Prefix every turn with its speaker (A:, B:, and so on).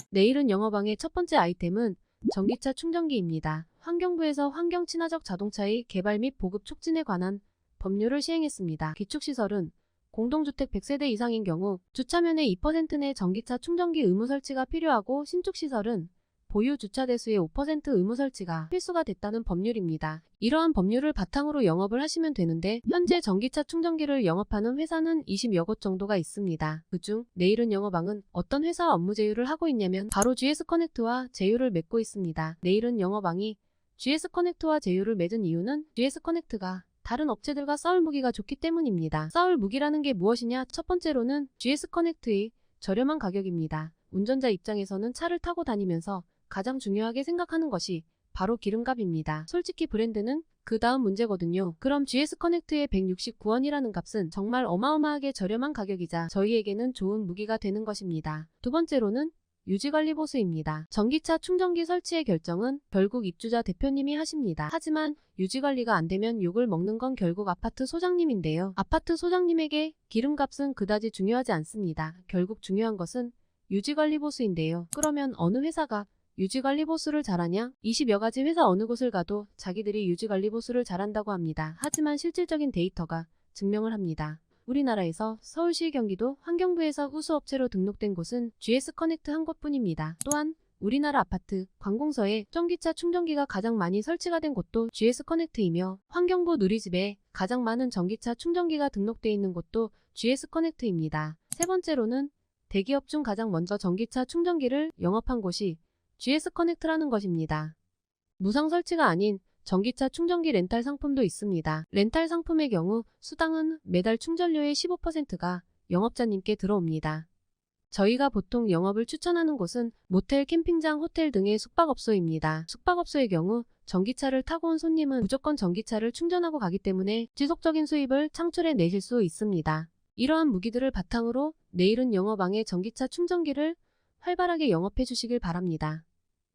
A: 내일은 영어방의 첫 번째 아이템은 전기차 충전기입니다. 환경부에서 환경 친화적 자동차의 개발 및 보급 촉진에 관한 법률을 시행했습니다. 기축시설은 공동주택 100세대 이상인 경우 주차면의 2% 내 전기차 충전기 의무 설치가 필요하고, 신축시설은 보유 주차 대수의 5% 의무 설치가 필수가 됐다는 법률입니다. 이러한 법률을 바탕으로 영업을 하시면 되는데, 현재 전기차 충전기를 영업하는 회사는 20여 곳 정도가 있습니다. 그중 내일은 영어방은 어떤 회사와 업무 제휴를 하고 있냐면 바로 GS커넥트와 제휴를 맺고 있습니다. 내일은 영어방이 GS커넥트와 제휴를 맺은 이유는 GS커넥트가 다른 업체들과 싸울 무기가 좋기 때문입니다. 싸울 무기라는 게 무엇이냐? 첫 번째로는 GS커넥트의 저렴한 가격입니다. 운전자 입장에서는 차를 타고 다니면서 가장 중요하게 생각하는 것이 바로 기름값입니다. 솔직히 브랜드는 그 다음 문제거든요. 그럼 GS커넥트의 169원이라는 값은 정말 어마어마하게 저렴한 가격이자 저희에게는 좋은 무기가 되는 것입니다. 두 번째로는 유지관리 보수입니다. 전기차 충전기 설치의 결정은 결국 입주자 대표님이 하십니다. 하지만 유지관리가 안 되면 욕을 먹는 건 결국 아파트 소장님인데요. 아파트 소장님에게 기름값은 그다지 중요하지 않습니다. 결국 중요한 것은 유지관리 보수인데요. 그러면 어느 회사가 유지관리 보수를 잘하냐? 20여 가지 회사 어느 곳을 가도 자기들이 유지관리 보수를 잘한다고 합니다. 하지만 실질적인 데이터가 증명을 합니다. 우리나라에서 서울시, 경기도, 환경부에서 우수업체로 등록된 곳은 GS커넥트 한 곳뿐입니다. 또한 우리나라 아파트, 관공서에 전기차 충전기가 가장 많이 설치가 된 곳도 GS커넥트이며, 환경부 누리집에 가장 많은 전기차 충전기가 등록되어 있는 곳도 GS커넥트입니다. 세 번째로는 대기업 중 가장 먼저 전기차 충전기를 영업한 곳이 GS커넥트라는 것입니다. 무상 설치가 아닌 전기차 충전기 렌탈 상품도 있습니다. 렌탈 상품의 경우 수당은 매달 충전료의 15%가 영업자님께 들어옵니다. 저희가 보통 영업을 추천하는 곳은 모텔, 캠핑장, 호텔 등의 숙박업소입니다. 숙박업소의 경우 전기차를 타고 온 손님은 무조건 전기차를 충전하고 가기 때문에 지속적인 수입을 창출해 내실 수 있습니다. 이러한 무기들을 바탕으로 내일은 영어방의 전기차 충전기를 활발하게 영업해 주시길 바랍니다.